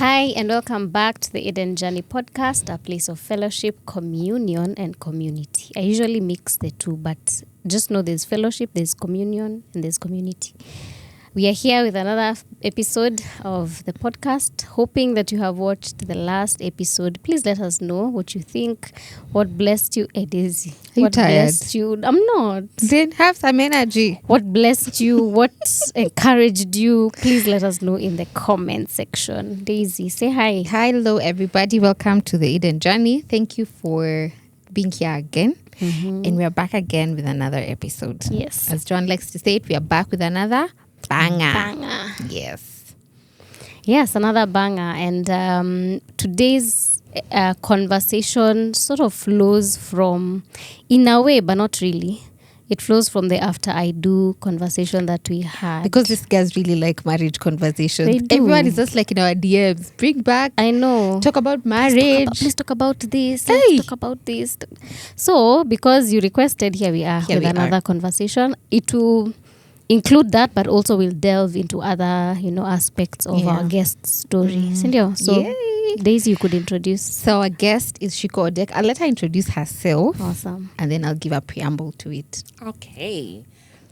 Hi, and welcome back to the Eden Journey podcast, a place of fellowship, communion, and community. I usually mix the two, but just know there's fellowship, there's communion, and there's community. We are here with another episode of the podcast, hoping that you have watched the last episode. Please let us know what you think, what blessed you. Daisy, you what tired? Blessed you? I'm not. Then have some energy. What blessed you? What encouraged you? Please let us know in the comment section. Daisy, say hi. Hello, everybody. Welcome to the Eden Journey. Thank you for being here again. And we're back again with another episode. Yes. As John likes to say it, we are back with another banger. Yes, another banger. And today's conversation sort of flows from, in a way, but not really. It flows from the after I do conversation that we had. Because these guys really like marriage conversations. They do. Everyone is just like in our DMs. Bring back. I know. Talk about marriage. Let's talk about this. Hey. Let's talk about this. So, because you requested, here we are with another conversation. It will include that, but also we'll delve into other, aspects of our guest story. So, Yay. Daisy, you could introduce. So our guest is Shiko Odek. I'll let her introduce herself. Awesome. And then I'll give a preamble to it. Okay.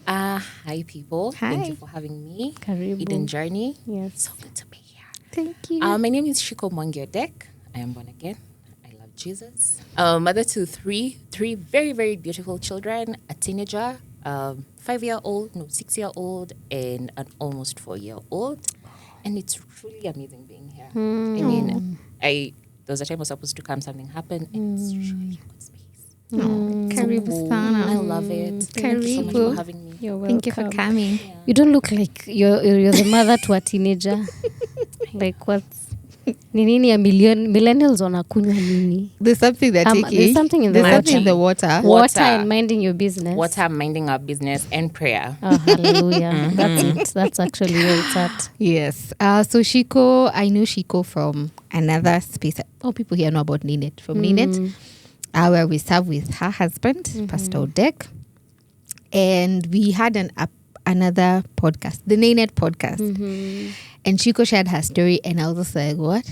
Hi, people. Hi. Thank you for having me. Karibu. Eden Journey. Yes. So good to be here. Thank you. My name is Shiko Mwangi Odek. I am born again. I love Jesus. Mother to three very, very beautiful children, a teenager, 6-year-old, and an almost 4-year-old. And it's truly amazing being here. I mean, there was a time I was supposed to come, something happened, and it's really good space. Karibu sana. I love it. Thank you so much for having me. You're welcome. Thank you for coming. Yeah. You don't look like you're the mother to a teenager. Like what's nini ya millennials wanakunywa nini? There's something that There's something in the there's water. something in the water. Water and minding your business. Water, minding our business, and prayer. Oh, hallelujah. That's it. That's actually where it's at. Yes. So Shiko, I knew Shiko from another space. Oh, people here know about Ninet. From Ninet, where we serve with her husband, Pastor Odek. And we had another podcast, the Ninet podcast. And Shiko shared her story, and I was just like, what?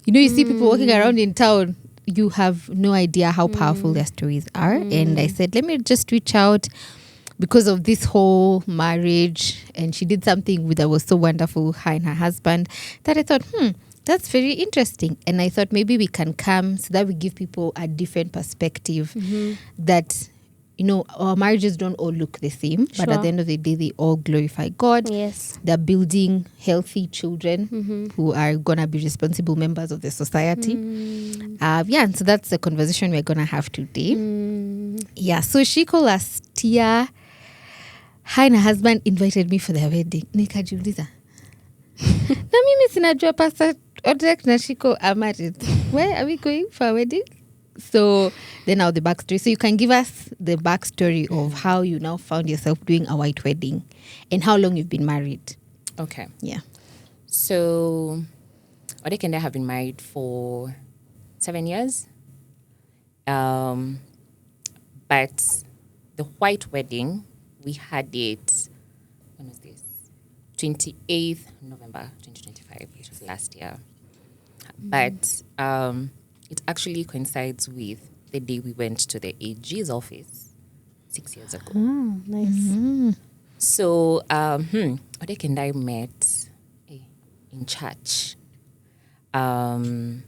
You see people walking around in town, you have no idea how powerful their stories are. And I said, let me just reach out because of this whole marriage. And she did something that was so wonderful, her and her husband, that I thought, that's very interesting. And I thought maybe we can come so that we give people a different perspective that, our marriages don't all look the same. But at the end of the day, they all glorify God. Yes. They're building healthy children who are going to be responsible members of the society. And so that's the conversation we're going to have today. Yeah, so Shiko last year, her and her husband invited me for their wedding. Nikajiuliza. Na mimi sinajua Pastor Odek na Shiko are married. Where are we going for a wedding? So then now the backstory. So you can give us the backstory of how you now found yourself doing a white wedding and how long you've been married. Okay. Yeah. So, Odek and I have been married for 7 years. But the white wedding, we had it, when was this? 28th November 2025, which was last year. But it actually coincides with the day we went to the AG's office 6 years ago. Oh, nice. So, Odek and I met in church. So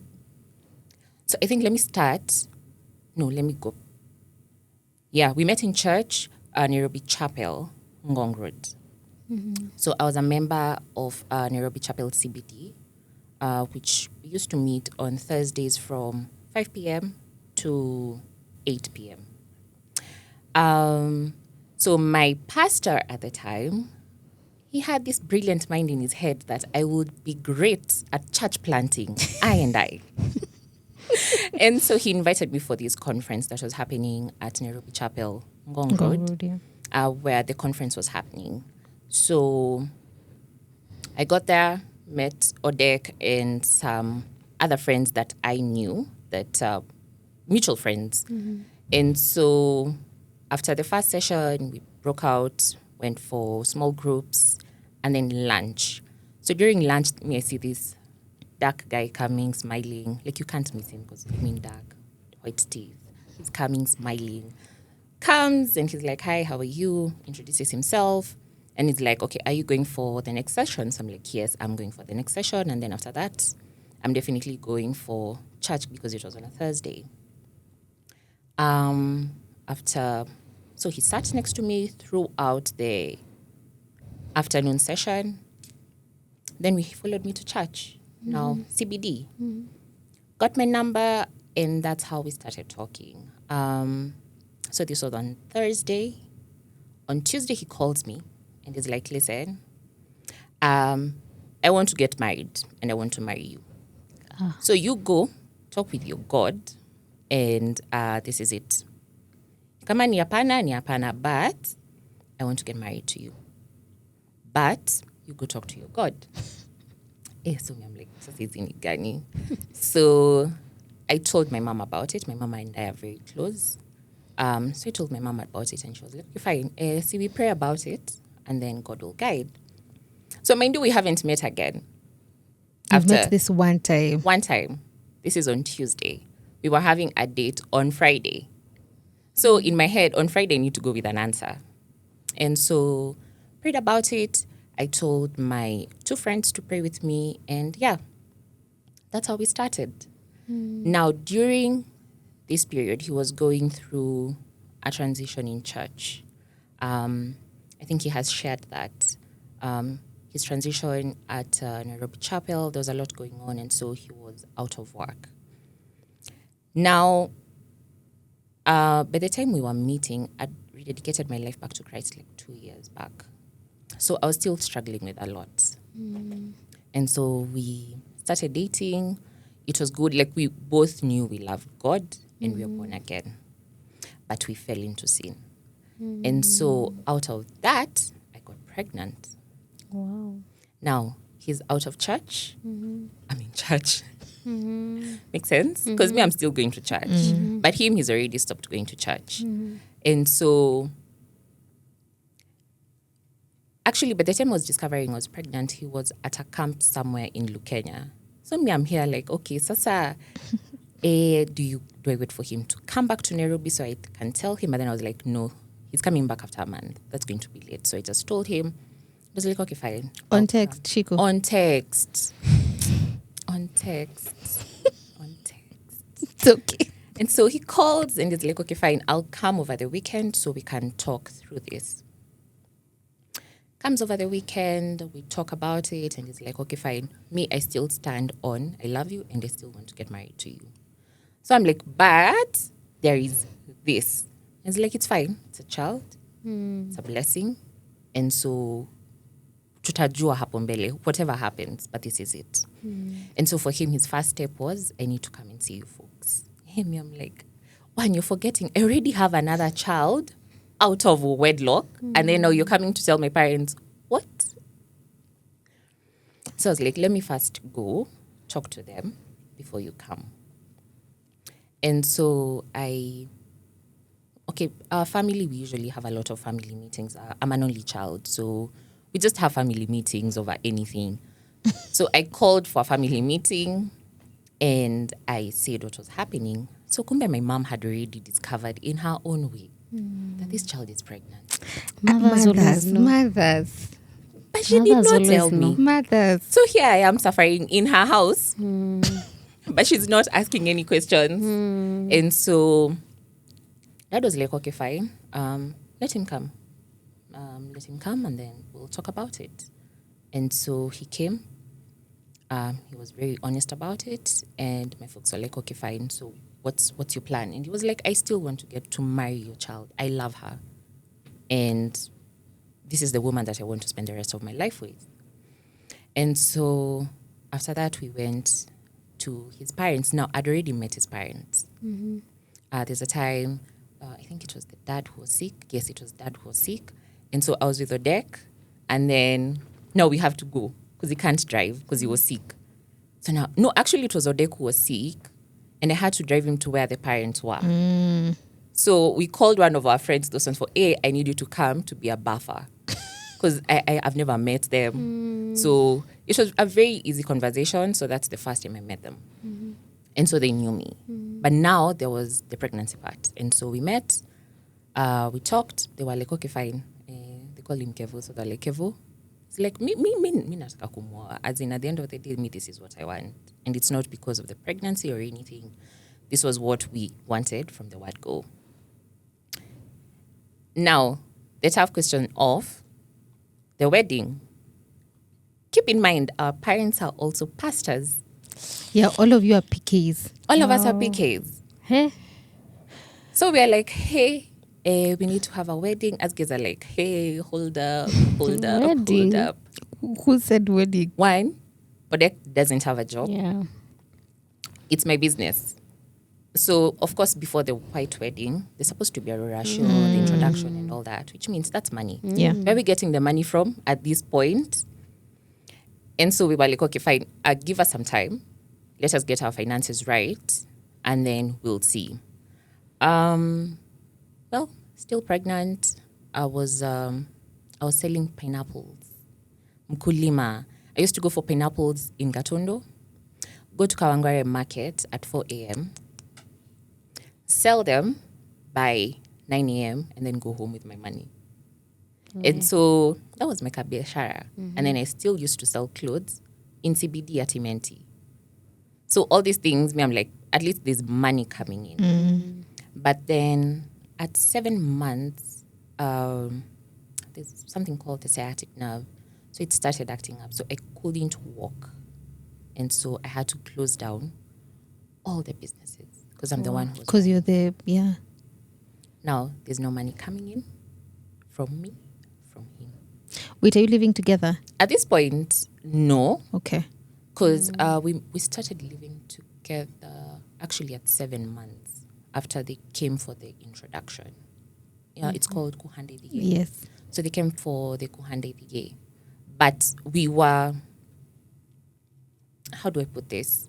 I think let me go. Yeah, we met in church, Nairobi Chapel, Ngong Road. So I was a member of Nairobi Chapel CBD, which we used to meet on Thursdays from 5 p.m. to 8 p.m. So my pastor at the time, he had this brilliant mind in his head that I would be great at church planting, I. And so he invited me for this conference that was happening at Nairobi Chapel, Ngong Road, where the conference was happening. So I got there, met Odek and some other friends that I knew, that mutual friends. And so after the first session, we broke out, went for small groups, and then lunch. So during lunch, I see this dark guy coming, smiling. Like, you can't miss him because I mean dark, white teeth. He's coming, smiling. Comes and he's like, hi, how are you? Introduces himself. And he's like, okay, are you going for the next session? So I'm like, yes, I'm going for the next session. And then after that, I'm definitely going for church because it was on a Thursday. So he sat next to me throughout the afternoon session. Then he followed me to church. Now, CBD. Got my number, and that's how we started talking. So this was on Thursday. On Tuesday, he calls me, and he's like, listen, I want to get married, and I want to marry you. So you go, talk with your God, and this is it. Kama ni hapana, but I want to get married to you. But you go talk to your God. So I'm like, so I told my mom about it. My mom and I are very close. So I told my mom about it, and she was like, okay, fine. See, we pray about it, and then God will guide. So mind you, we haven't met again. You've met this one time. One time. This is on Tuesday. We were having a date on Friday. So in my head, on Friday, I need to go with an answer. And so prayed about it. I told my 2 friends to pray with me. And yeah, that's how we started. Now, during this period, he was going through a transition in church. I think he has shared that. His transition at Nairobi Chapel, there was a lot going on. And so he was out of work. Now, by the time we were meeting, I'd rededicated my life back to Christ like 2 years back. So I was still struggling with a lot. And so we started dating. It was good. Like, we both knew we loved God and we were born again. But we fell into sin. And so out of that, I got pregnant. Wow. Now, he's out of church. I'm in church. Makes sense? Because me, I'm still going to church. But him, he's already stopped going to church. And so, actually, by the time I was discovering I was pregnant, he was at a camp somewhere in Lukenya. So me, I'm here like, okay, sasa, do I wait for him to come back to Nairobi so I can tell him? And then I was like, no, he's coming back after a month. That's going to be late. So I just told him. I was like, okay, fine. On text, Shiko. On text. It's okay. And so he calls and he's like, okay, fine, I'll come over the weekend so we can talk through this. Comes over the weekend, we talk about it, and he's like, okay, fine. Me, I still stand on, I love you, and I still want to get married to you. So I'm like, but there is this. And he's like, it's fine. It's a child. It's a blessing. And so, tutajua hapo mbele, whatever happens, but this is it. And so for him, his first step was, I need to come and see you folks. Me, I'm like, one, you're forgetting, I already have another child out of wedlock, and then now you're coming to tell my parents, what? So I was like, let me first go talk to them before you come. And so our family, we usually have a lot of family meetings. I'm an only child, so we just have family meetings over anything. So I called for a family meeting, and I said what was happening. So kumbe, my mom had already discovered in her own way that this child is pregnant. Mothers. But she did not tell me. Mothers. So here I am suffering in her house, but she's not asking any questions. And so Dad was like, okay, fine. Let him come. Let him come, and then we'll talk about it. And so he came. He was very honest about it, and my folks were like, okay, fine. So what's your plan? And he was like, I still want to get to marry your child. I love her, and this is the woman that I want to spend the rest of my life with. And so after that, we went to his parents. Now, I'd already met his parents. There's a time, I think it was the dad who was sick. Yes, it was dad who was sick. And so I was with Odek, and then, no, we have to go because he can't drive because he was sick. So now, no, actually it was Odek who was sick, and I had to drive him to where the parents were. So we called one of our friends, those ones, for, I need you to come to be a buffer because I've never met them. So it was a very easy conversation. So that's the first time I met them. And so they knew me. But now there was the pregnancy part. And so we met, we talked. They were like, okay, fine. They call him Kevo. So they're like, Kevo. It's like, me nataka kumwoa. As in, at the end of the day, this is what I want. And it's not because of the pregnancy or anything. This was what we wanted from the word go. Now, the tough question of the wedding. Keep in mind, our parents are also pastors. Yeah, all of you are PKs. All of us are PKs. Hey. So we are like, hey, we need to have a wedding. As kids are like, hey, hold up. Wedding? Who said wedding? One, Odek doesn't have a job. Yeah. It's my business. So, of course, before the white wedding, there's supposed to be a ratio, the introduction and all that, which means that's money. Yeah. Where are we getting the money from at this point? And so we were like, okay, fine, give us some time. Let us get our finances right, and then we'll see. Well, still pregnant. I was selling pineapples. Mkulima. I used to go for pineapples in Gatondo, go to Kawangware market at 4 a.m., sell them by 9 a.m., and then go home with my money. And so that was my kabiashara. And then I still used to sell clothes in CBD at Imenti. So all these things, I'm like, at least there's money coming in. But then at 7 months, there's something called the sciatic nerve. So it started acting up. So I couldn't walk. And so I had to close down all the businesses because I'm the one who's... Because you're the, yeah. Now, there's no money coming in from me, from him. Wait, are you living together? At this point, no. Okay. Because we started living together actually at 7 months after they came for the introduction. Yeah, it's called Kuhande Dige. Yes. So they came for the Kuhande Dige. But we were, how do I put this?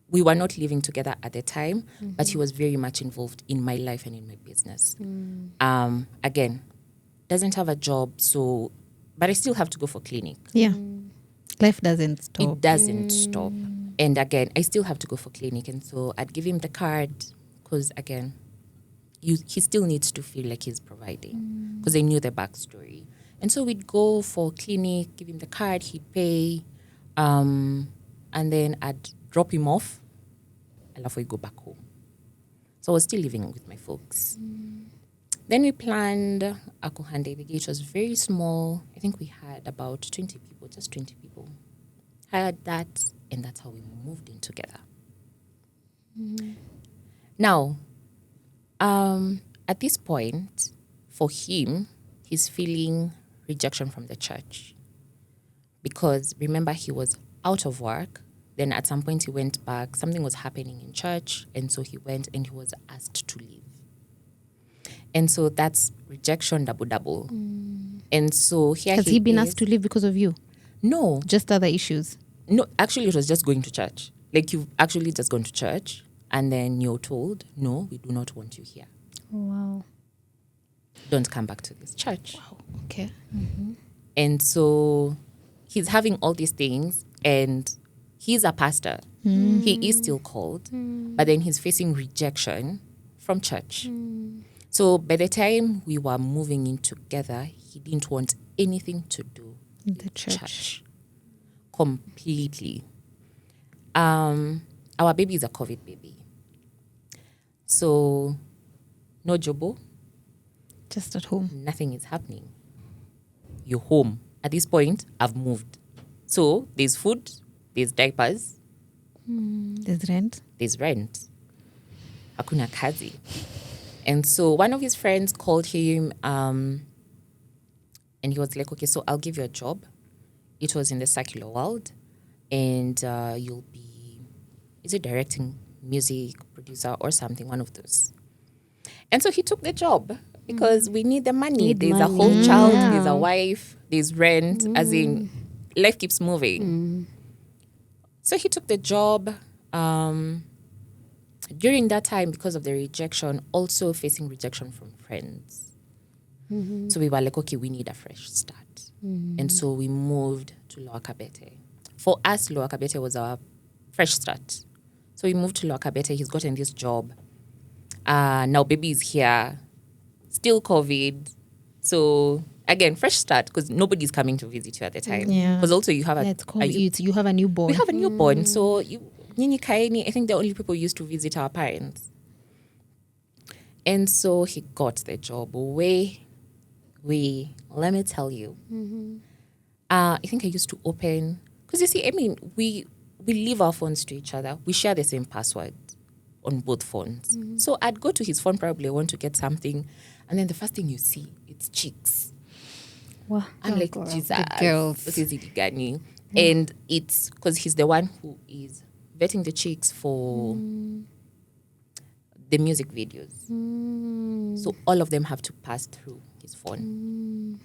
We were not living together at the time, but he was very much involved in my life and in my business. Again, doesn't have a job, so, but I still have to go for clinic. Yeah. Life doesn't stop. It doesn't stop. And again, I still have to go for clinic. And so I'd give him the card because, again, he still needs to feel like he's providing because I knew the backstory. And so we'd go for clinic, give him the card, he'd pay, and then I'd drop him off, and after we go back home. So I was still living with my folks. Then we planned a Kuhande Dige. It was very small. I think we had about 20 people, just 20 people. Had that, and that's how we moved in together. Now, at this point, for him, he's feeling rejection from the church. Because remember, he was out of work. Then at some point he went back. Something was happening in church. And so he went and he was asked to leave. And so that's rejection double. And so here Has he been asked to leave because of you? No. Just other issues? No, actually it was just going to church. Like you've actually just gone to church and then you're told, no, we do not want you here. Wow. Don't come back to this church. Wow. Okay. And so he's having all these things and he's a pastor. He is still called, but then he's facing rejection from church. So by the time we were moving in together, he didn't want anything to do In the church. Completely. Our baby is a COVID baby. So no jobo, Just at home. nothing is happening. You're home. At this point, I've moved. So there's food, there's diapers, There's rent. there's rent. Hakuna kazi. And so one of his friends called him and he was like, okay, so I'll give you a job. It was in the secular world and you'll be, is it directing music, producer or something, one of those. And so he took the job because we need the money. There's a whole child, there's a wife, there's rent, as in life keeps moving. So he took the job. During that time, because of the rejection, also facing rejection from friends. So we were like, okay, we need a fresh start. And so we moved to Lower Kabete. for us, Lower Kabete was our fresh start. So we moved to Lower Kabete. He's gotten this job. Now baby is here. Still COVID. So again, fresh start because nobody's coming to visit you at the time. Yeah. Because also you have you have a newborn. we have a newborn. So Nini Kaini, I think the only people used to visit our parents. And so he got the job. Let me tell you. I think I used to open, because you see, I mean, we leave our phones to each other. We share the same password on both phones. So I'd go to his phone, probably want to get something, and then the first thing you see, it's chicks. Wow. I'm like, girls. Jesus, The girls. what is it, Gani? And it's because he's the one who is vetting the chicks for the music videos. So all of them have to pass through his phone.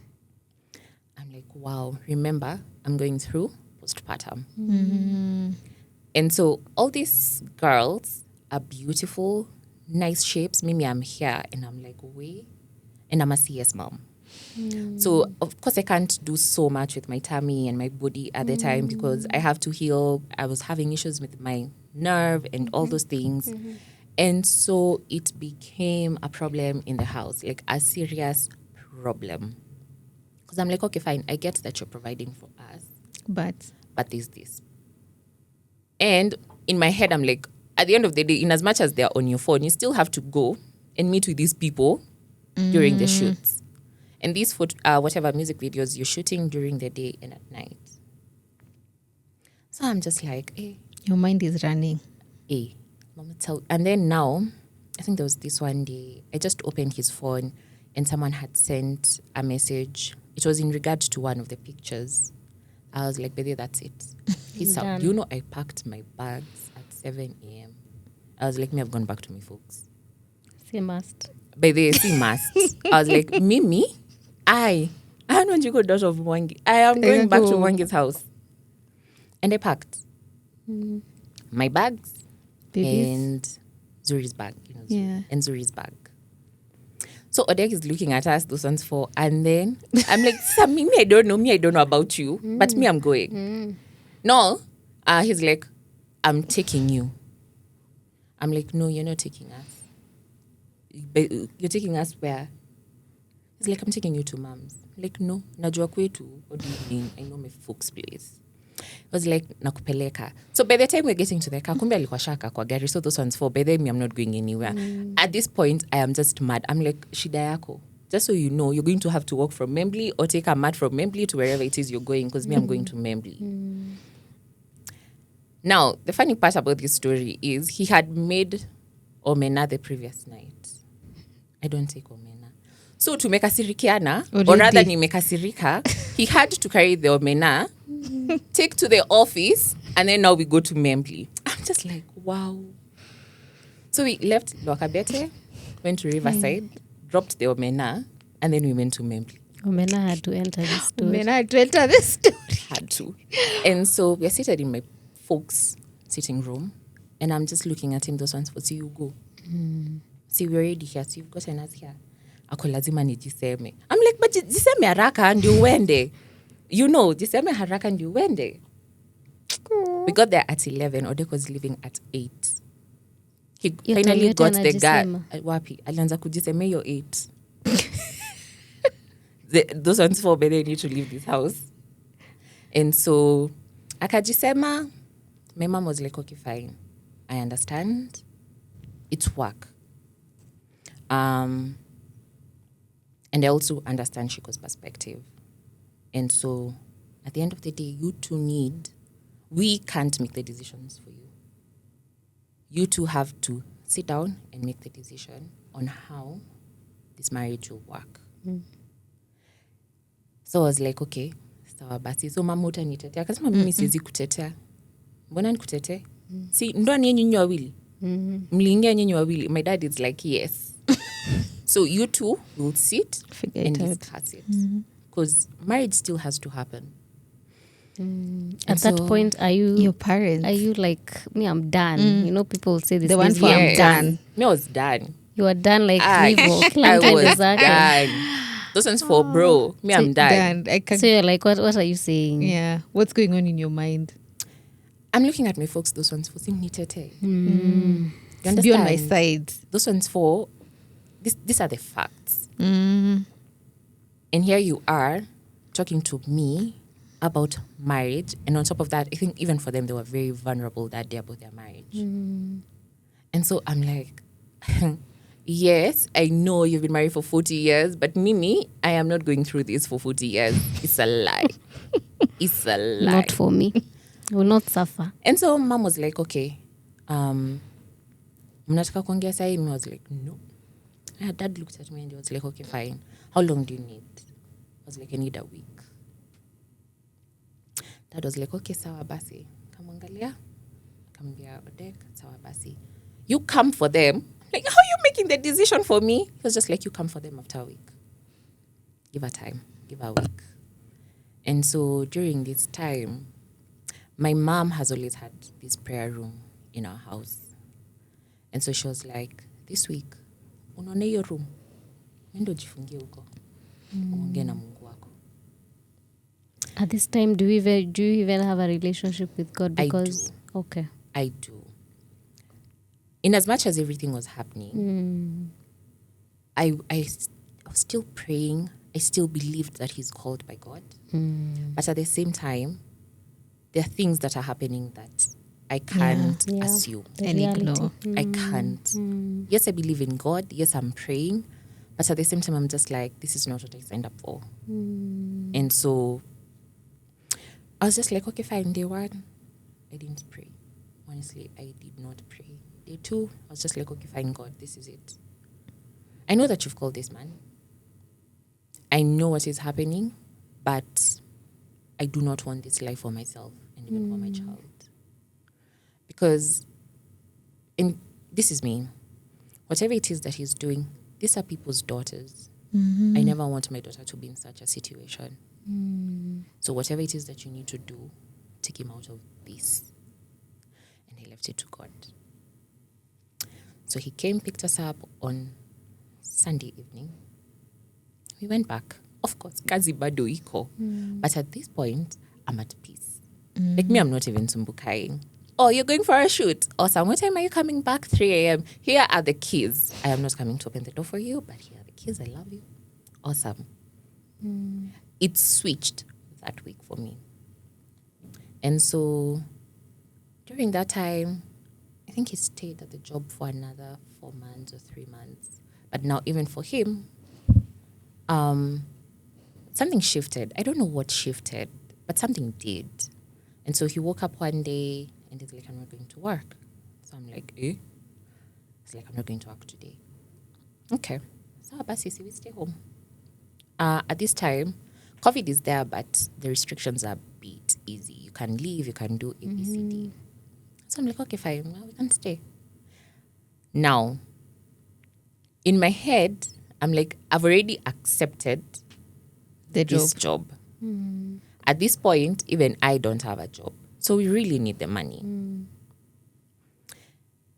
I'm like, wow, remember, I'm going through postpartum. And so all these girls are beautiful, nice shapes. Mimi, I'm here, and I'm like, wait. And I'm a CS mom. So, of course, I can't do so much with my tummy and my body at the time because I have to heal. I was having issues with my nerve and all those things. And so it became a problem in the house, like a serious problem. Because I'm like, okay, fine, I get that you're providing for us. But There's this. And in my head, I'm like, at the end of the day, in as much as they're on your phone, you still have to go and meet with these people during the shoots. And these whatever music videos you're shooting during the day and at night. So I'm just like, your mind is running. Mama tell. And then now, I think there was this one day, I just opened his phone and someone had sent a message. It was in regard to one of the pictures. I was like, baby, that's it. He's out. Done. You know, I packed my bags at 7 a.m. I was like, I've gone back to my folks. Say must. By the sea must. I was like, Mimi, I don't want you to go out of Mwangi. I am going back to Mwangi's house. And I packed my bags Babies. and Zuri's bag. Yeah. And Zuri's bag. So Odek is looking at us, those ones for, and then I'm like, Mimi, I don't know about you, but me, I'm going. No, he's like, I'm taking you. I'm like, no, you're not taking us. But you're taking us where? He's like, I'm taking you to mom's. Like, no, najua kwetu. What do you mean? I know my folks' place. It was like, nakupeleka. So by the time we're getting to the car, kumbe alikuwa shaka kwa gari. So those ones for, by then I'm not going anywhere. At this point, I am just mad. I'm like, shida yako. Just so you know, you're going to have to walk from Membli or take a mat from Membli to wherever it is you're going, because me, I'm going to Membli. Now, the funny part about this story is he had made omena the previous night. I don't take omena. So to make a sirikiana, or rather ni make a sirika, he had to carry the omena, take to the office, and then now we go to Membli. I'm just like, wow. So we left Lokabete, went to Riverside, dropped the omena, and then we went to Membli. Omena had to enter this story. Omena had to enter this story. Had to. And so we're seated in my folks' sitting room, and I'm just looking at him, those ones for, see you go. See, we're already here, so you've gotten us here. Ako lazima nijiseme. I'm like, but jiseme haraka ndio uende. You know, jiseme haraka ndio uende. We got there at 11. Odek was leaving at 8. He finally got the guy. Wapi? Alianza kujiseme yo 8. Those ones for, but they need to leave this house. And so, akajisema, my mom was like, okay, fine. I understand. It's work. And I also understand Shiko's perspective. And so, at the end of the day, you two we can't make the decisions for you. You two have to sit down and make the decision on how this marriage will work. So I was like, okay, sawa basi. So mama utanitetea. Akasema mimi siwezi kutetea. Mbona nikutetee? Si ndo ni nyinyi wawili. Mliingia nyinyi wawili. My dad is like, yes. So you two will sit and discuss it. Because marriage still has to happen. At that point, are you your parents? Are you like, me, I'm done? You know, people say this. The one for I'm done. Me, I was done. You are done like Vivo. I was done. Those ones for bro. Me, I'm done. So you're like, what are you saying? Yeah. What's going on in your mind? I'm looking at my folks, those ones for simnitete. Mm. You Be on my understand? side. Those ones for, these are the facts. Mm. And here you are talking to me about marriage. And on top of that, I think even for them, they were very vulnerable that day about their marriage. And so I'm like, yes, I know you've been married for 40 years, but Mimi, I am not going through this for 40 years. It's a lie. It's a lie. Not for me. I will not suffer. And so mom was like, okay, mnataka kuongea sahi? I was like, no. And dad looked at me and he was like, okay, fine. How long do you need? I was like, I need a week. Dad was like, okay, sawa basi. Kamwangalia. Kamwambia Odek, sawa basi. You come for them. Like, how are you making the decision for me? He was just like, you come for them after a week. Give her time. Give her a week. And so during this time, my mom has always had this prayer room in our house. And so she was like, this week, unaona hiyo room. Nendo jifungie huko. Uongee na Mungu wako. At this time, do you even have a relationship with God? Because, I do. Okay. I do. In as much as everything was happening, I was still praying. I still believed that he's called by God. But at the same time, there are things that are happening that I can't assume. The ignore. I can't. Yes, I believe in God. Yes, I'm praying. But at the same time, I'm just like, this is not what I signed up for. And so I was just like, okay, fine. Day one, I didn't pray. Honestly, I did not pray. Day two, I was just like, okay, fine, God, this is it. I know that you've called this man. I know what is happening, but I do not want this life for myself and even for my child. Because, and this is me, whatever it is that he's doing, these are people's daughters. I never want my daughter to be in such a situation. So whatever it is that you need to do, take him out of this. And he left it to God. So he came, picked us up on Sunday evening. We went back. Of course, kazi bado iko. But at this point, I'm at peace. Like me, I'm not even sumbukaing. Oh, you're going for a shoot. Awesome. What time are you coming back? 3 a.m. Here are the keys. I am not coming to open the door for you, but here are the keys. I love you. Awesome. It switched that week for me. And so during that time, I think he stayed at the job for another 4 months or 3 months. But now even for him, something shifted. I don't know what shifted, but something did. And so he woke up one day and he's like, I'm not going to work. So I'm like, eh? He's like, I'm not going to work today. Okay. So basi, we stay home. At this time, COVID is there, but the restrictions are a bit easy. You can leave, you can do ABCD. So I'm like, okay, fine, well, we can stay. Now, in my head, I'm like, I've already accepted this job. At this point, even I don't have a job. So we really need the money.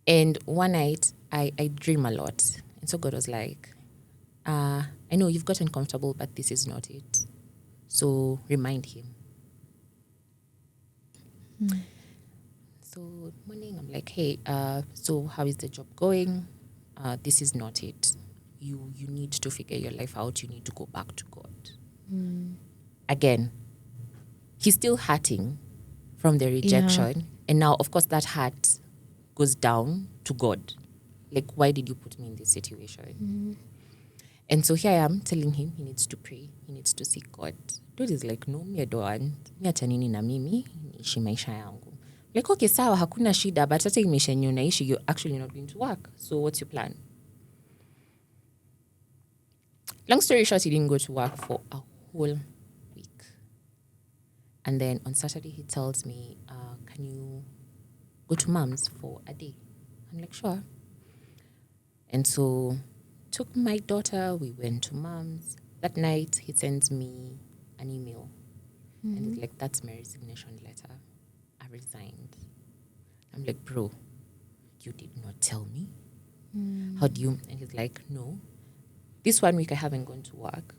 And one night, I dream a lot. And so God was like, I know you've gotten comfortable, but this is not it. So remind him. So morning, I'm like, hey, so how is the job going? This is not it. You need to figure your life out. You need to go back to God. Again, he's still hurting from the rejection. Yeah. And now, of course, that hurt goes down to God. Like, why did you put me in this situation? And so here I am telling him he needs to pray. He needs to seek God. Dude is like, no, me I don't want. Me acha nini na mimi, niishi maisha yangu. Like, okay, sawa, hakuna shida, but hata maisha yenye unaishi, you're actually not going to work. So what's your plan? Long story short, he didn't go to work for a whole week. And then on Saturday, he tells me, can you go to mom's for a day? I'm like, sure. And so took my daughter, we went to mom's. That night, he sends me an email. And he's like, that's my resignation letter. I resigned. I'm like, bro, you did not tell me. How do you? And he's like, no. This 1 week I haven't gone to work.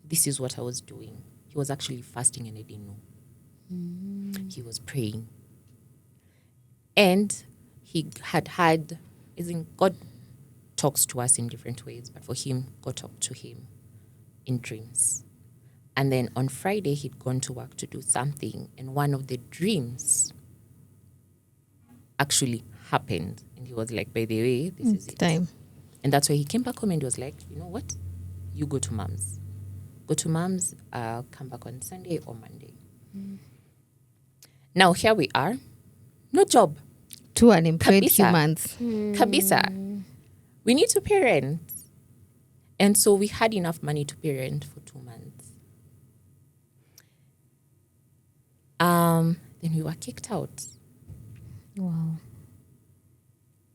This is what I was doing. He was actually fasting and I didn't know. He was praying. And he had, God talks to us in different ways, but for him, God talked to him in dreams. And then on Friday, he'd gone to work to do something, and one of the dreams actually happened. And he was like, by the way, this is it. Time. And that's why he came back home and was like, you know what? You go to mom's. Go to mom's, I'll come back on Sunday or Monday. Now, here we are. No job. 2 unemployed Kabisa. humans. Kabisa. We need to parent. And so we had enough money to parent for 2 months. Then we were kicked out. Wow.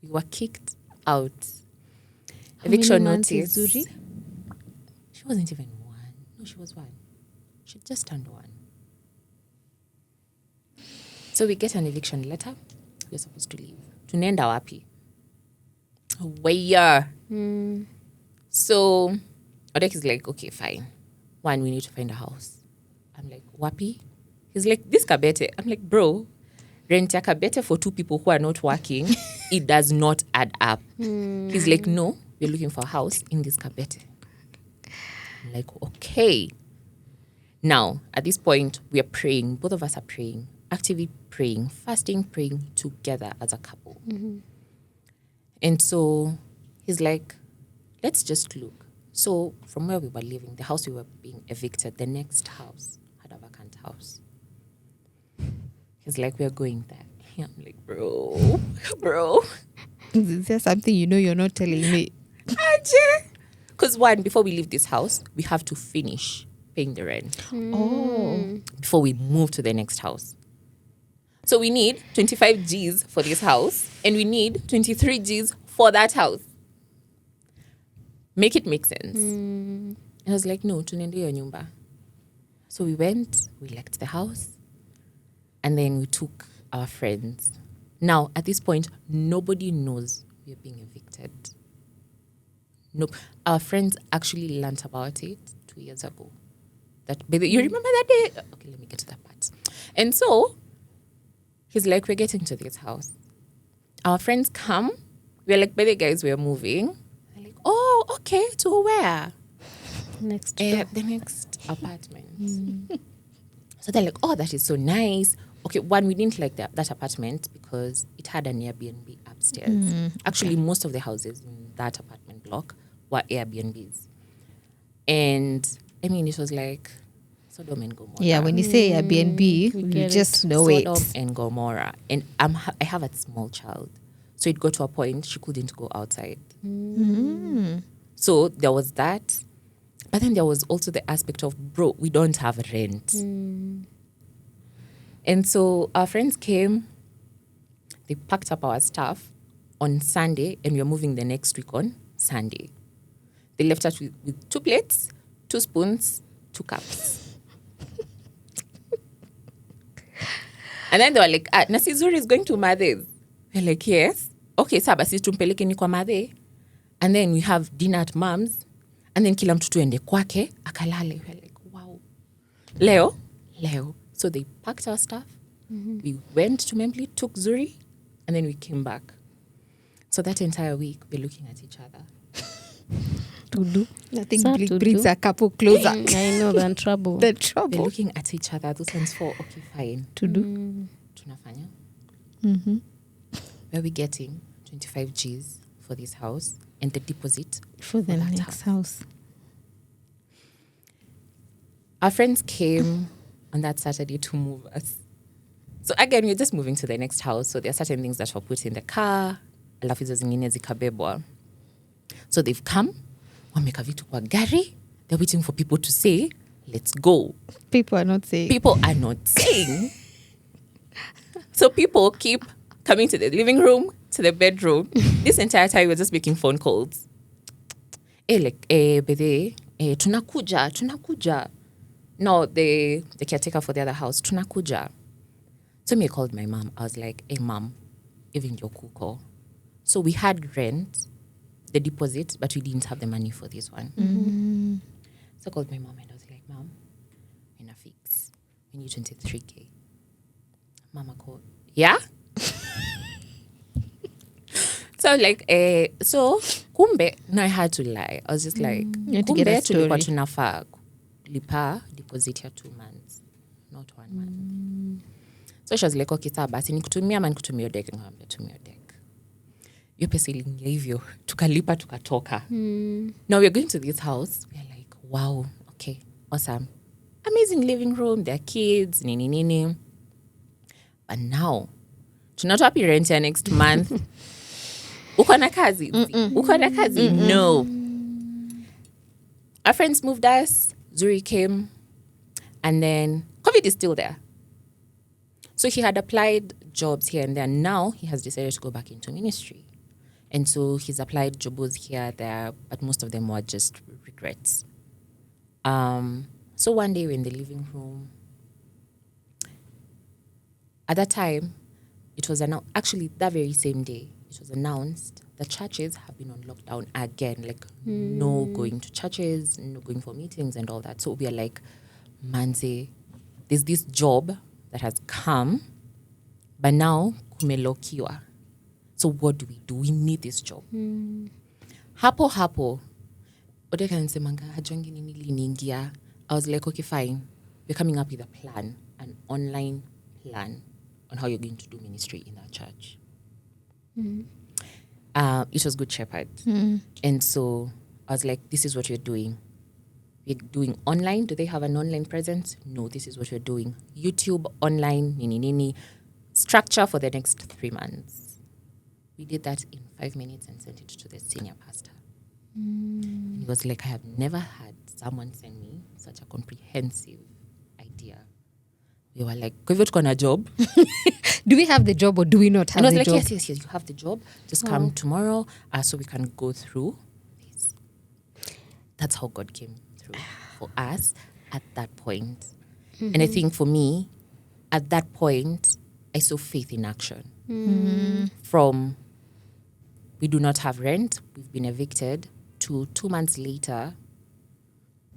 We were kicked out. How many Eviction months notice. is Zuri? She wasn't even 1. No, she was 1. She just turned 1. So we get an eviction letter. We're supposed to leave. Tunaenda wapi? Where? So Odek is like, okay, fine. 1, we need to find a house. I'm like, wapi? He's like, this Kabete. I'm like, bro, rent a Kabete for 2 people who are not working, it does not add up. He's like, no, we're looking for a house in this Kabete. I'm like, okay. Now, at this point, we are praying. Both of us are praying, actively praying, fasting, praying together as a couple. And so he's like, let's just look. So from where we were living, the house we were being evicted, the next house had a vacant house. He's like, we're going there. I'm like, bro. Is there something you know you're not telling me? Because 1, before we leave this house, we have to finish paying the rent. Oh. Before we move to the next house. So we need 25 G's for this house, and we need 23 G's for that house. Make it make sense. And I was like, no, tunende yo nyumba. So we went, we left the house, and then we took our friends. Now, at this point, nobody knows we're being evicted. Nope. Our friends actually learnt about it 2 years ago. You remember that day? Okay, let me get to that part. And so, he's like, we're getting to this house. Our friends come. We're like, baby guys, we're moving. They're like, oh, okay, to where? Next door. The next apartment. So they're like, oh, that is so nice. Okay, 1, we didn't like that apartment because it had an Airbnb upstairs. Actually, most of the houses in that apartment block were Airbnbs. And, I mean, it was like Sodom and Gomorrah. Yeah, when you say Airbnb, you get just it. know Sodom it. and Gomorrah. And I have a small child. So it got to a point she couldn't go outside. So there was that. But then there was also the aspect of, bro, we don't have rent. And so our friends came. They packed up our stuff on Sunday, and we were moving the next week on Sunday. They left us with 2 plates, 2 spoons, 2 cups. And then they were like, Nasi Zuri is going to Made's. We're like, yes. Okay, sasa basi tumpeleke ni kwa Made. And then we have dinner at mom's. And then kila mtu tuende kwake, akalale. We're like, wow. Leo. So they packed our stuff. We went to Memphis, took Zuri, and then we came back. So that entire week, we're looking at each other. To do. Nothing Sad to brings do. a couple closer. I know the trouble. The We're trouble. looking at each other. Those ones for, okay, fine. To do. Tunafanya. Where are we getting 25 G's for this house and the deposit For the that next house. Our friends came on that Saturday to move us. So again, we're just moving to the next house. So there are certain things that were put in the car. Alafu hizo zingine zikabebwa. So they've come. Wameka vitu kwa gari. They're waiting for people to say, let's go. People are not saying. People are not saying. So people keep coming to the living room, to the bedroom. This entire time, we're just making phone calls. Bede, tunakuja. No, the caretaker for the other house, tunakuja. So me called my mom. I was like, hey, mom, even your kuko. So we had rent, the deposit, but we didn't have the money for this one. So I called my mom and I was like, mom, we're in a fix. We need 23K. Mama called, yeah? So I was like, so kumbe, no, I had to lie. I was just like, You had to get a kumbe tulikuwa story. tunafaa lipa deposit ya 2 months, not 1 month. So she was like, okay, sawa basi nikutumia ama nikutumia Odek? Nikamwambia tumia Odek. Hiyo pesa iliingia hivyo, tukalipa tukatoka. Now we're going to this house. We're like, wow, okay, awesome. Amazing living room, there are kids, nini nini. But now, tunatoa rent ya next month. Uko na kazi? Uko na kazi? No. Our friends moved us. Zuri came. And then COVID is still there. So he had applied jobs here and there. Now he has decided to go back into ministry. And so he's applied jobs here, there, but most of them were just regrets. So one day we're in the living room. At that time, it was announced, actually that very same day, it was announced that churches have been on lockdown again. Like no going to churches, no going for meetings and all that. So we are like, manze, there's this job that has come, but now kumelokiwa. So what do? We need this job. Hapo. Odek anasemanga hajongi nini liniingia. I was like, okay, fine. We're coming up with a plan, an online plan on how you're going to do ministry in our church. It was Good Shepherd. And so I was like, this is what you're doing. We're doing online. Do they have an online presence? No, this is what we're doing. YouTube, online, nini. Structure for the next 3 months. We did that in 5 minutes and sent it to the senior pastor. And he was like, I have never had someone send me such a comprehensive idea. We were like, kwa hivyo tuko na job. Do we have the job or do we not have And I was the like, job? yes, you have the job. Just come tomorrow so we can go through this. That's how God came through for us at that point. And I think for me, at that point, I saw faith in action. From we do not have rent, we've been evicted, to 2 months later,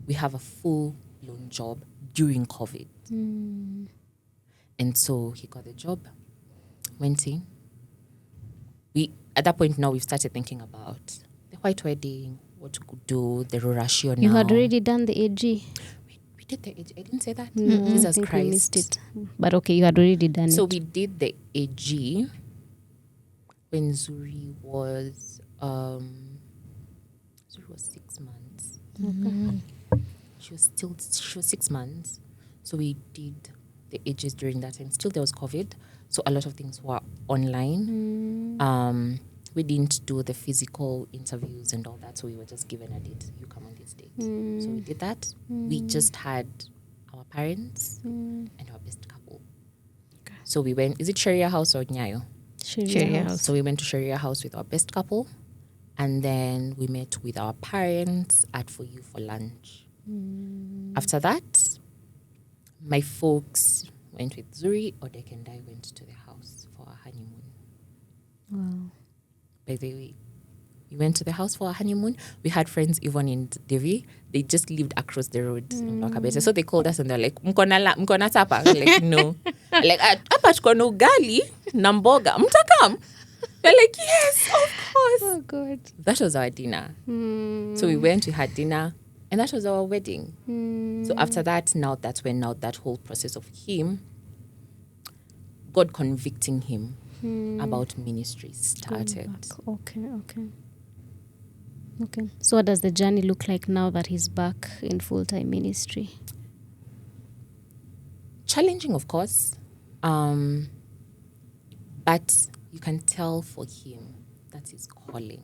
we have a full-blown job during COVID. And so he got the job, went in. At that point now, we've started thinking about the white wedding, what we could do, the Rorashio now. You had already done the AG. We did the AG. I didn't say that. No, I Jesus think Christ. we missed it. But okay, you had already done So it. we did the AG when Zuri was 6 months. She was 6 months. So we did the AGs during that time. Still there was COVID, so a lot of things were online. We didn't do the physical interviews and all that, so we were just given a date. You come on this date. So we did that. We just had our parents and our best couple. Okay. So we went. Is it Sharia House or Nyayo? Sharia House. So we went to Sharia House with our best couple, and then we met with our parents at For You for lunch. After that, my folks went with Zuri. Odek and I went to the house for our honeymoon. Wow. By the way, we went to the house for our honeymoon. We had friends even in Devi. They just lived across the road in Wakabete. So they called us and they're like, mkona tapa? We're like, no. Like, hapa tuko na ugali na mboga. Mtakam? They're like, yes, of course. Oh, God. That was our dinner. So we went, we had dinner, and that was our wedding. So after that, that's when that whole process of him, God convicting him about ministry started. Okay. So what does the journey look like now that he's back in full-time ministry? Challenging, of course. But you can tell for him that's his calling.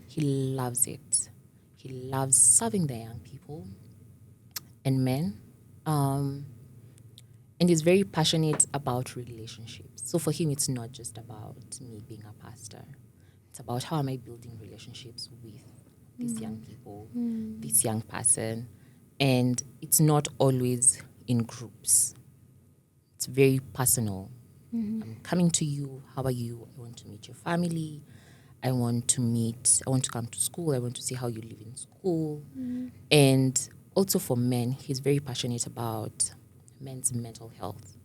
He loves it. He loves serving the young people and men. And he's very passionate about relationships. So for him, it's not just about me being a pastor. It's about how am I building relationships with these young people, this young person. And it's not always in groups. It's very personal. I'm coming to you. How are you? I want to meet your family. I want to come to school. I want to see how you live in school. And also for men, he's very passionate about men's mental health.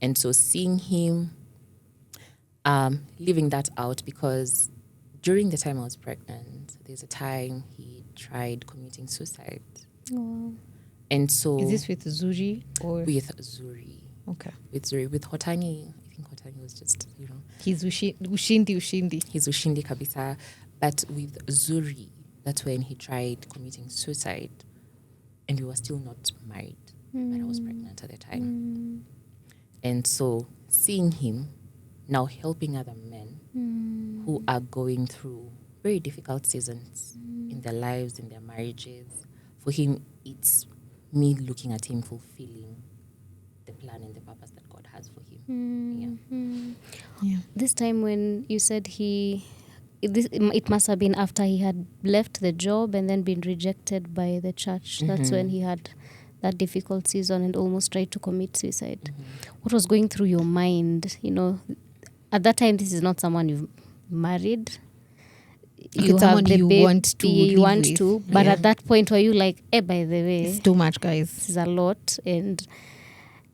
And so seeing him leaving that out because during the time I was pregnant, there's a time he tried committing suicide. Wow. And so... Is this with Zuri or? With Zuri. Okay. With Zuri. With Hotani, I think Hotani was just, He's Ushindi. He's Ushindi kabisa. But with Zuri, that's when he tried committing suicide. And we were still not married. But I was pregnant at the time. And so seeing him now helping other men who are going through very difficult seasons in their lives, in their marriages, for him, it's me looking at him fulfilling the plan and the purpose that God has for him. Yeah. This time when you said it must have been after he had left the job and then been rejected by the church. That's when he had that difficult season and almost tried to commit suicide. What was going through your mind? At that time, this is not someone you've married. You have the baby, you want to, but at that point, were you like, by the way, it's too much, guys. This is a lot, and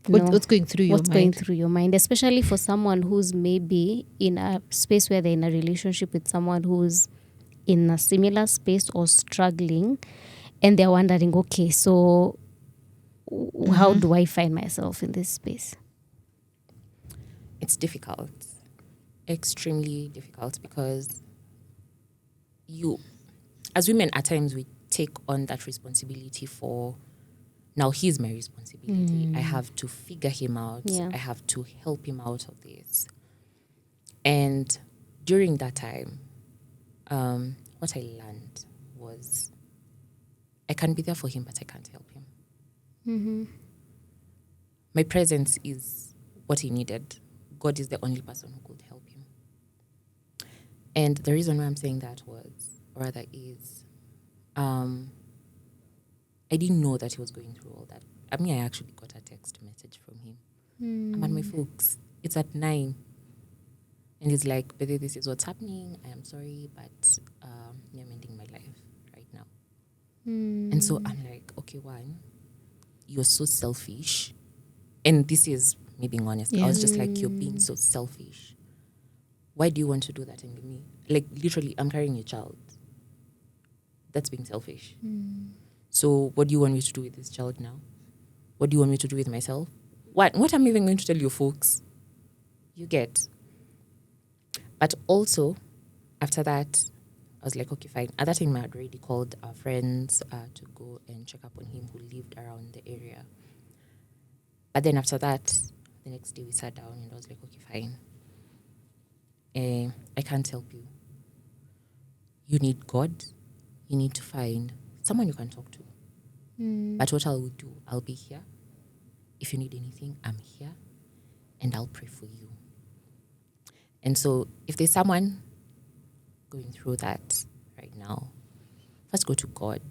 what's going through your mind? What's going through your mind, especially for someone who's maybe in a space where they're in a relationship with someone who's in a similar space or struggling, and they're wondering, okay, so how do I find myself in this space? It's difficult, extremely difficult, because as women, at times we take on that responsibility for, now he's my responsibility. I have to figure him out. Yeah. I have to help him out of this. And during that time, what I learned was I can be there for him, but I can't help him. My presence is what he needed. God is the only person who could help him. And the reason why I'm saying that is I didn't know that he was going through all that. I mean, I actually got a text message from him. I'm at my folks. It's at 9. And he's like, Betty, this is what's happening. I am sorry, but I'm ending my life right now. And so I'm like, okay, one, you're so selfish. And this is me being honest. I was just like, you're being so selfish. Why do you want to do that and me? Like, literally, I'm carrying a child. That's being selfish. So what do you want me to do with this child now? What do you want me to do with myself? What am I even going to tell you folks? You get. But also, after that, I was like, okay, fine. At that time, I had already called our friends to go and check up on him who lived around the area. But then after that, the next day we sat down and I was like, okay, fine. I can't help you. You need God. You need to find someone you can talk to. But what I will do, I'll be here. If you need anything, I'm here. And I'll pray for you. And so if there's someone going through that right now, first go to God.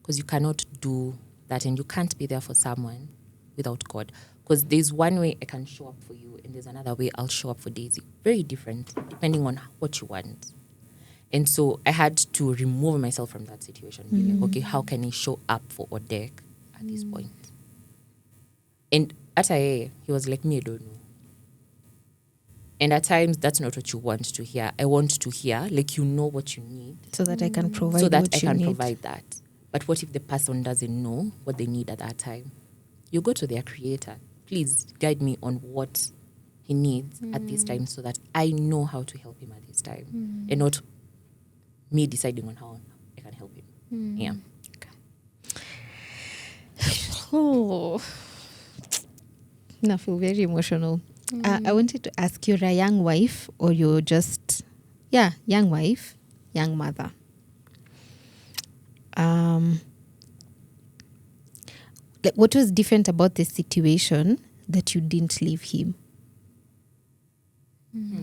Because you cannot do that and you can't be there for someone without God. Because there's one way I can show up for you and there's another way I'll show up for Daisy. Very different, depending on what you want. And so I had to remove myself from that situation. Be like, okay, how can I show up for Odek at this point? And at IA, he was like, me, I don't know. And at times, that's not what you want to hear. I want to hear, like, you know what you need. So that I can provide So that what I you can need. provide that. But what if the person doesn't know what they need at that time? You go to their creator. Please guide me on what he needs at this time so that I know how to help him at this time. And not me deciding on how I can help him. Yeah. Oh, I feel very emotional. I wanted to ask, you're a young wife or you're just, young wife, young mother. Like, what was different about this situation that you didn't leave him?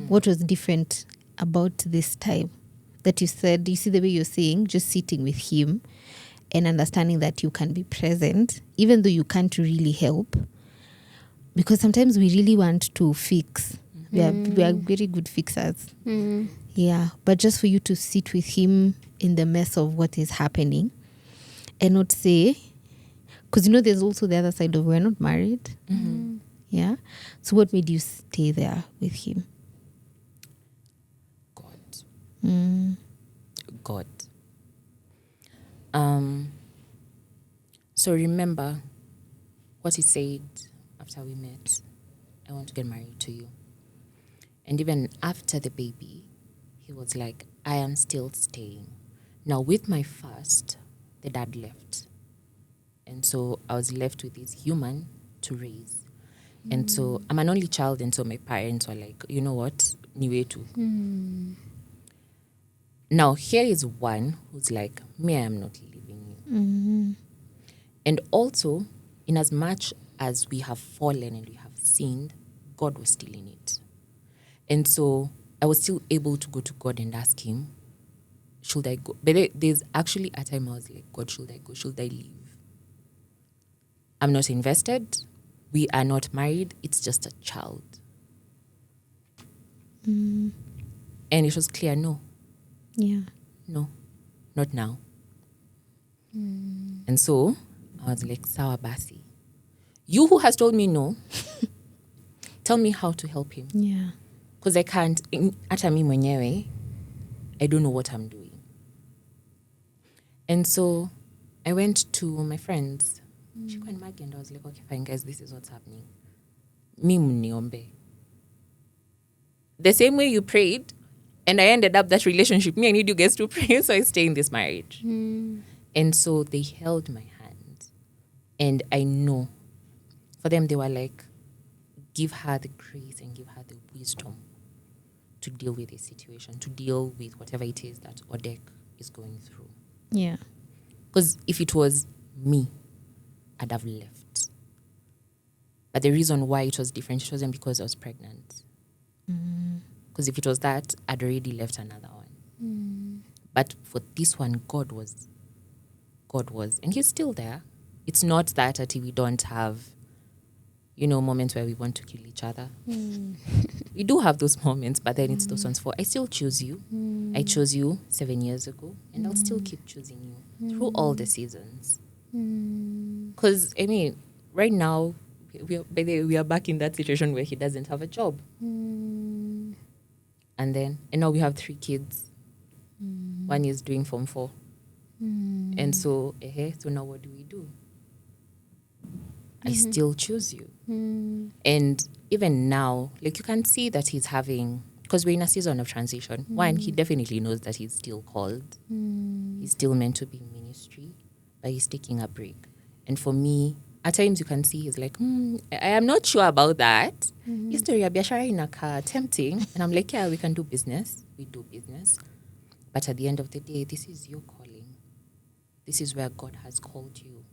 What was different about this time that you said, you see the way you're saying, just sitting with him and understanding that you can be present, even though you can't really help? Because sometimes we really want to fix. We are very good fixers. Yeah, but just for you to sit with him in the mess of what is happening and not say, because there's also the other side of we're not married. Yeah. So what made you stay there with him? God. So remember what he said after we met. I want to get married to you. And even after the baby, he was like, I am still staying. Now with my first, the dad left. And so I was left with this human to raise. And so I'm an only child, and so my parents were like, you know what? Niwe tu. Now here is one who's like, me, I am not leaving you. And also, in as much as we have fallen and we have sinned, God was still in it. And so I was still able to go to God and ask him, should I go? But there's actually a time I was like, God, should I go? Should I leave? I'm not invested. We are not married. It's just a child. And it was clear, no. Yeah. No, not now. And so I was like, sawa basi. You who has told me no, tell me how to help him. Yeah. Because I can't, ata mi mwenyewe, I don't know what I'm doing. And so I went to my friends, Shiko and Maggie, and I was like, okay, fine, guys, this is what's happening. Mi mniombe. The same way you prayed, and I ended up that relationship, me, I need you guys to pray, so I stay in this marriage. And so they held my hand. And I know, for them, they were like, give her the grace and give her the wisdom to deal with this situation, to deal with whatever it is that Odek is going through. Yeah. Because if it was me, I'd have left. But the reason why it was different, it wasn't because I was pregnant. Because if it was that, I'd already left another one. But for this one, God was. And he's still there. It's not that we don't have, moments where we want to kill each other. We do have those moments, but then it's those ones for, I still choose you. I chose you 7 years ago, and I'll still keep choosing you through all the seasons. Because, right now, we are back in that situation where he doesn't have a job. And now we have 3 kids. One is doing Form 4. And so now what do? I still choose you. And even now, you can see that he's having, because we're in a season of transition. One, he definitely knows that he's still called. He's still meant to be in ministry, but he's taking a break. And for me, at times you can see he's like, I am not sure about that. History ya biashara inaka tempting. And I'm like, yeah, we can do business. We do business. But at the end of the day, this is your calling. This is where God has called you.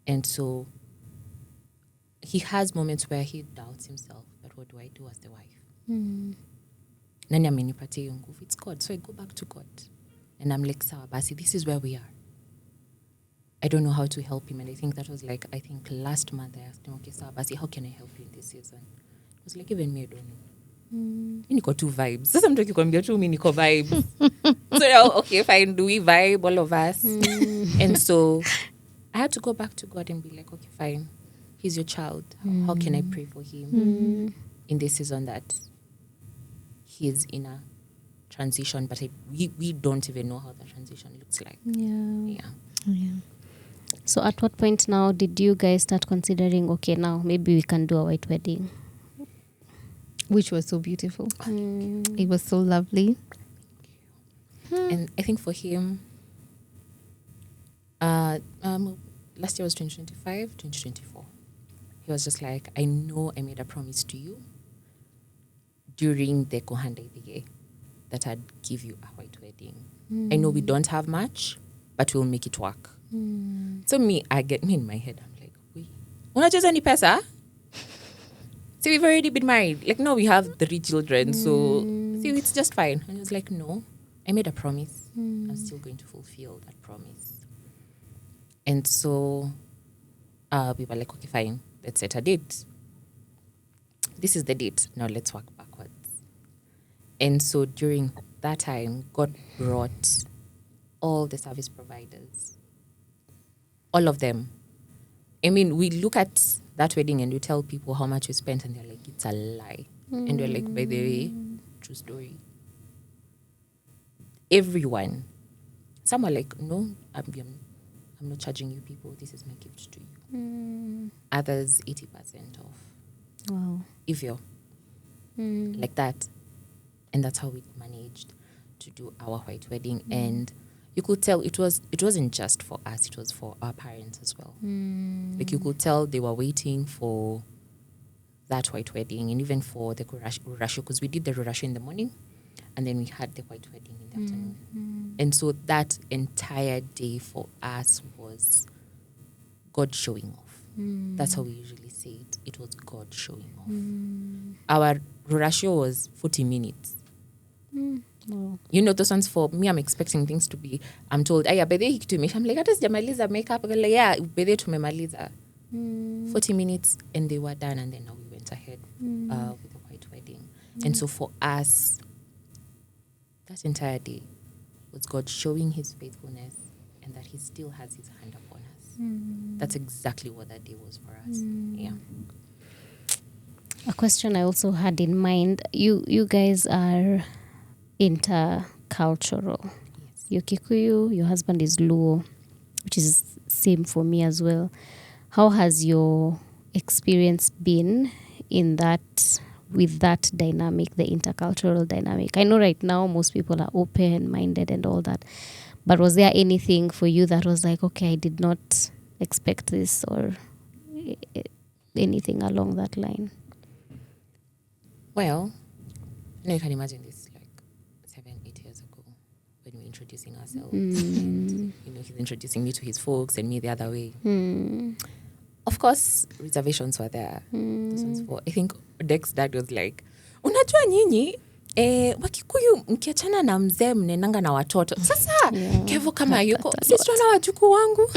And so he has moments where he doubts himself. But what do I do as the wife? Nani amenipatia hiyo nguvu? It's God. So I go back to God. And I'm like, sawa basi, this is where we are. I don't know how to help him. And I think that was last month I asked him, okay, sawa basi, how can I help you in this season? It was like, even me, I don't know. Mi niko two vibes. Sasa mtu akikwambia tu mi niko vibes. So now, okay, fine, do we vibe, all of us? And so I had to go back to God and be like, okay, fine, he's your child. How can I pray for him in this season that he's in a transition, but we don't even know how the transition looks like. Yeah. So at what point now did you guys start considering, okay, now maybe we can do a white wedding? Which was so beautiful. It was so lovely. And I think for him, last year was 2025, 2024. He was just like, I know I made a promise to you during the Kohanda Ibige that I'd give you a white wedding. I know we don't have much, but we'll make it work. So I get me in my head, I'm like, wait, unacheza ni pesa? See, we've already been married. No, we have 3 children, so see, it's just fine. And he was like, no, I made a promise. I'm still going to fulfill that promise. And so we were like, okay, fine, let's set a date. This is the date. Now let's work backwards. And so during that time, God brought all the service providers. All of them. We look at that wedding and we tell people how much we spent and they're like, it's a lie. And we're like, by the way, true story. everyone. Some were like, no, I'm not charging you people. This is my gift to you. Others, 80% off. Wow. If you're like that. And that's how we managed to do our white wedding. And you could tell it wasn't just for us, it was for our parents as well. Like you could tell they were waiting for that white wedding, and even for the rurasho, because we did the rurasho in the morning and then we had the white wedding in the afternoon. And so that entire day for us was God showing off. That's how we usually say it. It was God showing off. Our rurasho was 40 minutes. Wow. You know, those ones for me, I'm expecting things to be, I'm told, aya, bedhe hiki tumeisha. I'm like, hata sijamaliza makeup. I'm like, yeah, bedhe tumemaliza. 40 minutes and they were done, and then now we went ahead with the white wedding. And so for us, that entire day was God showing his faithfulness and that he still has his hand upon us. That's exactly what that day was for us. Yeah. A question I also had in mind, you guys are intercultural. Yes. You're Kikuyu, your husband is Luo, which is same for me as well. How has your experience been in that, with that dynamic, the intercultural dynamic? I know right now most people are open-minded and all that, but was there anything for you that was like, okay, I did not expect this, or anything along that line? Well, you can imagine this like 7-8 years ago when we were introducing ourselves. And, he's introducing me to his folks and me the other way. Of course, reservations were there. This one's for, I think Odek's dad was like, unajua nyinyi, Wakikuyu mkiachana na mzee mnenanga na watoto. Sasa, Kevo kama yuko, sisi tuna wajuku wangu.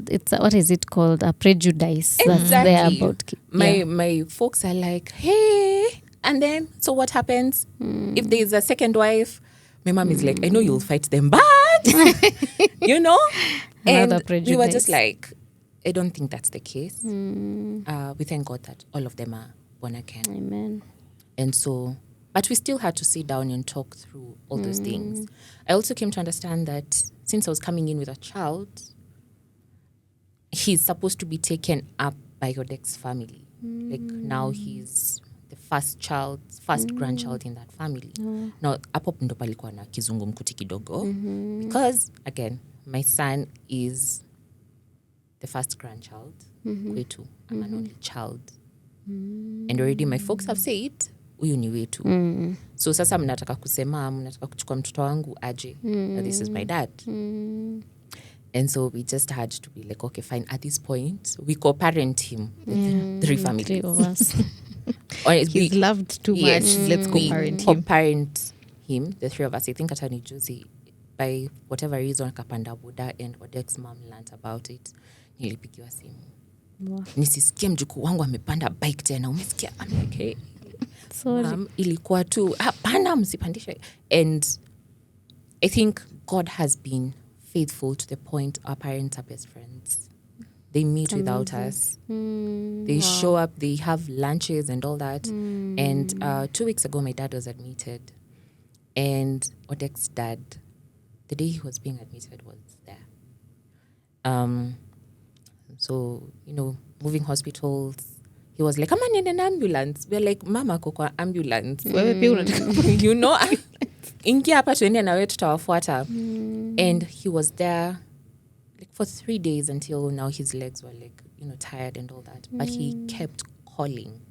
It's what is it called? A prejudice. Exactly. That's there about. My folks are like, hey, and then so what happens if there is a second wife? My mom is like, I know you'll fight them, but you know, and we were just like, I don't think that's the case. We thank God that all of them are born again. Amen. And so, but we still had to sit down and talk through all those things. I also came to understand that since I was coming in with a child, he's supposed to be taken up by Odek's family. Like now he's the first grandchild in that family. Now, hapo ndo palikuwa na kizungumkuti kidogo. Because, again, my son is the first grandchild. Kwetu, I'm an only child. And already my folks have said, huyu ni wetu. So sasa mnataka kuchukua mtoto wangu aje. Now, this is my dad. And so we just had to be like, okay, fine. At this point, we co-parent him with 3 families. 3 of us. He's loved too much. Let's co-parent him. Co-parent him, the 3 of us. I think at any Juicy, by whatever reason, Kapanda Buddha and Odek's mom learned about it. Nilipigiwa simu. Nisisikia mjukuu wangu amepanda bike tena. Umesikia? I'm like, hey. Sorry. Ilikuwa tu, hapana msipandishe. And I think God has been faithful to the point our parents are best friends. They meet without us. They show up, they have lunches and all that. And 2 weeks ago, my dad was admitted. And Odek's dad, the day he was being admitted, was there. So, moving hospitals. He was like, come on in an ambulance. We're like, mama kwa ambulance. Ingia hapa tuende na wewe tutawafuata. And he was there like for 3 days until now his legs were like, tired and all that. But he kept calling.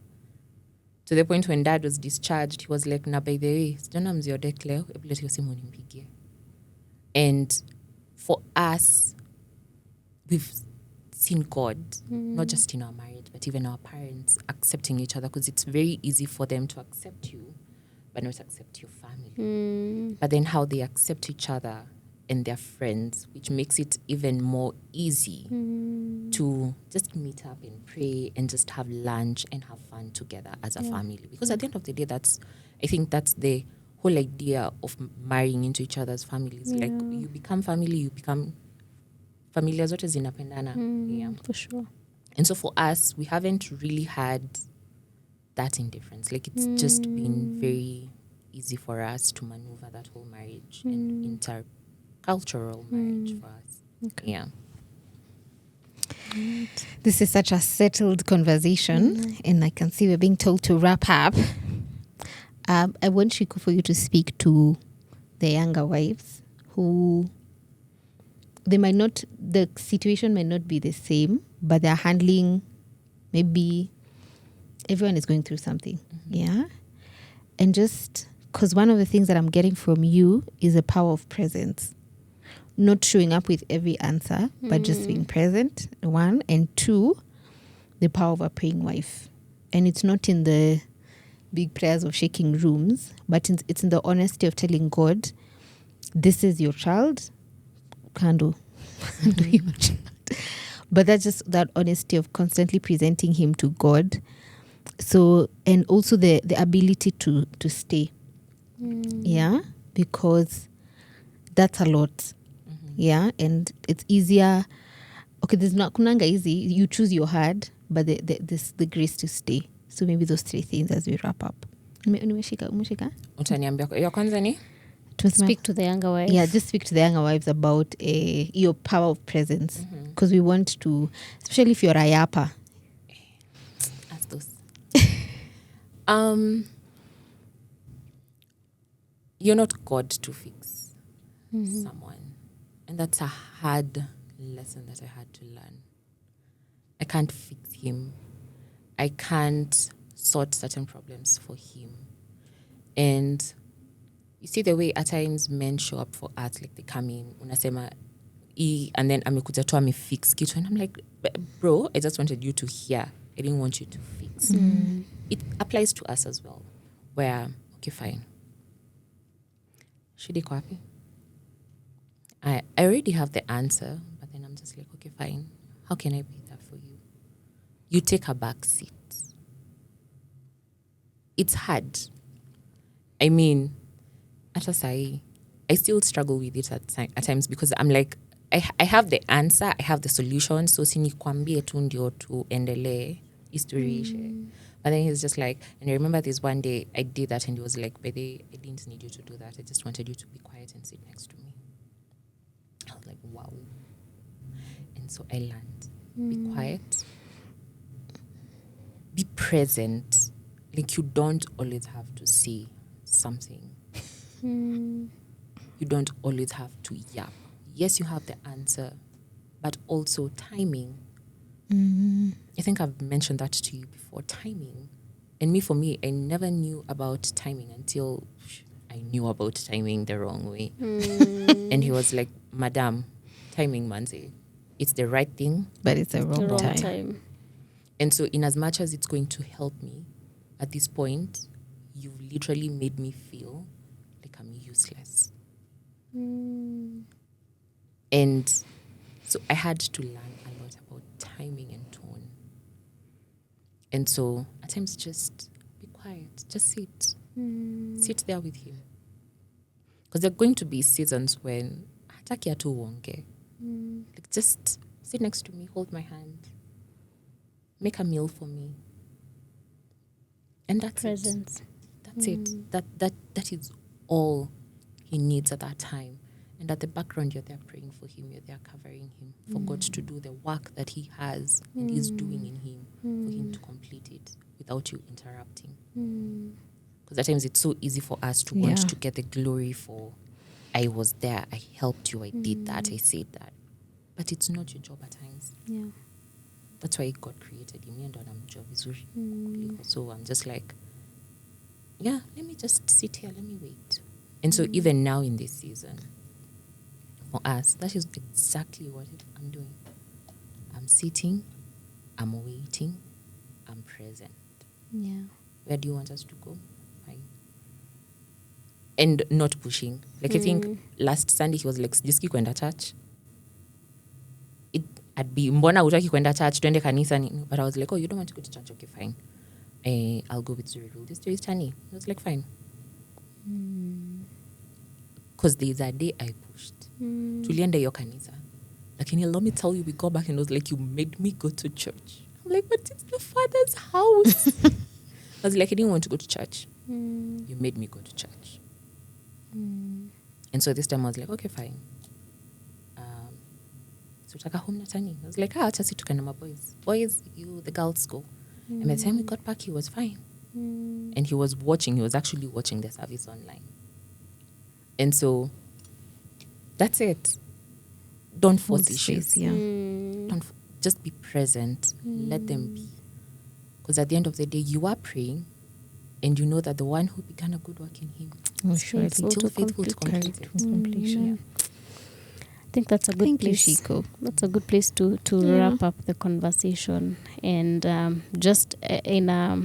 To the point when dad was discharged, he was like, na by the way, sijana mzee Odek leo, hebu leta hiyo simu nimpigie. And for us, we've seen God, not just in our marriage, but even our parents accepting each other, because it's very easy for them to accept you, but not accept your family. But then how they accept each other and their friends, which makes it even more easy to just meet up and pray and just have lunch and have fun together as a family. Because at the end of the day, I think that's the whole idea of marrying into each other's families. Like you become family, you become familia zote zinapendana. Yeah, for sure. And so for us, we haven't really had that indifference. Like it's just been very easy for us to maneuver that whole marriage and intercultural marriage for us. Okay. Yeah. This is such a settled conversation, and I can see we're being told to wrap up. I want Shiko for you to speak to the younger wives who the situation might not be the same, but they're handling, maybe everyone is going through something. Yeah. And just because one of the things that I'm getting from you is the power of presence. Not showing up with every answer, but just being present, one. And two, the power of a praying wife. And it's not in the big prayers of shaking rooms, but it's in the honesty of telling God, this is your child. Handle your child. But that's just that honesty of constantly presenting him to God. So, and also the ability to stay. Yeah, because that's a lot. Yeah, and it's easier. Okay, there's not kunanga easy. You choose your hard, but the grace to stay. So maybe those three things as we wrap up. Umeshika. Utaniambia ya kwanza ni? Speak to the younger wives. Yeah, just speak to the younger wives about your power of presence. Because we want to, especially if you're a yapa. As those. You're not God to fix someone. And that's a hard lesson that I had to learn. I can't fix him. I can't sort certain problems for him. And you see the way at times men show up for us, like they come in, unasema, and then amekuja tu amefix kitu. And I'm like, bro, I just wanted you to hear. I didn't want you to fix. It applies to us as well. Where, okay, fine. Shidi iko wapi? I already have the answer, but then I'm just like, okay, fine. How can I be there for you? You take a back seat. It's hard. I mean, at I still struggle with it at times because I'm like, I have the answer, I have the solution, so sinikwambie tu ndio tuendelee history. But then he's just like, and I remember this one day I did that and he was like, Bede, I didn't need you to do that. I just wanted you to be quiet and sit next to me. I was like, wow. And so I learned, be quiet, be present. Like you don't always have to say something. You don't always have to yap. Yes, you have the answer, but also timing. I think I've mentioned that to you before, timing. And for me, I never knew about timing until I knew about timing the wrong way. And he was like, Madam, timing, manze. It's the right thing. But it's the wrong time. And so in as much as it's going to help me, at this point, you've literally made me feel like I'm useless. And so I had to learn a lot about timing and tone. And so at times just be quiet. Just sit. Sit there with him. Because there are going to be seasons when hataki atu uonge. Like just sit next to me, hold my hand. Make a meal for me. And that's Presence. it. That's it. That is all he needs at that time. And at the background, you're there praying for him. You're there covering him for God to do the work that he has and is doing in him for him to complete it without you interrupting. Because at times it's so easy for us to want to get the glory for, I was there, I helped you, I did that, I said that. But it's not your job at times. Yeah. That's why God created him. And I'm job is so I'm just like, yeah, let me just sit here, let me wait. And so even now in this season, for us, that is exactly what I'm doing. I'm sitting, I'm waiting, I'm present. Yeah. Where do you want us to go? Fine. And not pushing. Like I think last Sunday he was like, Jiski kwenda church. I'd be mbona utaki kwenda church, tuende kanisa. But I was like, oh, you don't want to go to church? Okay, fine. I'll go with Zuri. This day is Chani. I was like, fine. Because there's a day I pushed. Tulienda hiyo kanisa. Lakini let me tell you, we go back and it was like, you made me go to church. I'm like, but it's the Father's house. I was like, I didn't want to go to church. You you made me go to church. And so this time I was like, okay, fine. So taka home natani. I was like, acha si tukana my boys. Boys, you the girls go. And by the time we got back, he was fine. And he was actually watching the service online. And so that's it. Don't force issues. Just be present. Let them be. Because at the end of the day, you are praying and you know that the one who began a good work in him is faithful to complete it. I think that's a good place. You, Shiko. That's a good place to wrap up the conversation. And just in a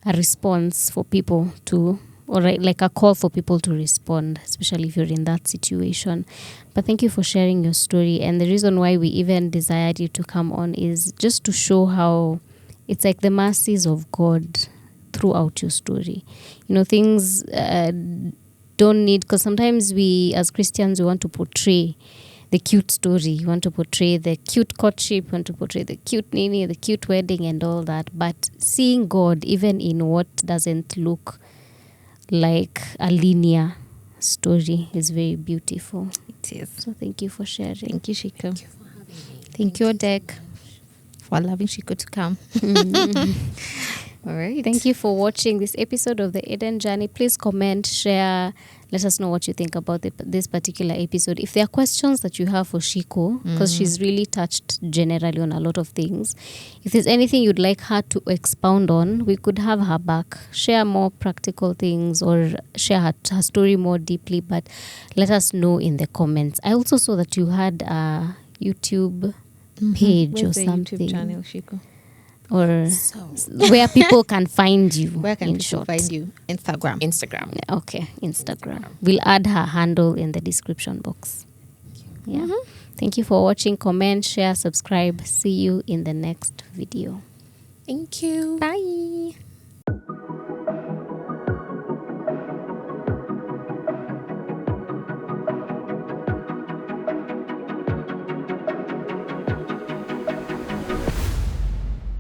response for people to, or like a call for people to respond, especially if you're in that situation. But thank you for sharing your story. And the reason why we even desired you to come on is just to show how it's like the mercies of God throughout your story. You know, things don't need, because sometimes we as Christians, we want to portray the cute story. You want to portray the cute courtship, you want to portray the cute nini, the cute wedding and all that. But seeing God even in what doesn't look like a linear story is very beautiful. It is. So thank you for sharing. Thank you, Shiko. Thank you for having me. Thank you, Odek, for allowing Shiko to come. All right. Thank you for watching this episode of the Eden Journey. Please comment, share, let us know what you think about this particular episode. If there are questions that you have for Shiko, because she's really touched generally on a lot of things, if there's anything you'd like her to expound on, we could have her back, share more practical things or share her story more deeply, but let us know in the comments. I also saw that you had a YouTube page Where's or the something. YouTube channel, Shiko? Or So, where people can find you. Where can in people short. find you? Instagram. Instagram. Okay, Instagram. We'll add her handle in the description box. Yeah. Thank you for watching. Comment, share, subscribe. See you in the next video. Thank you. Bye.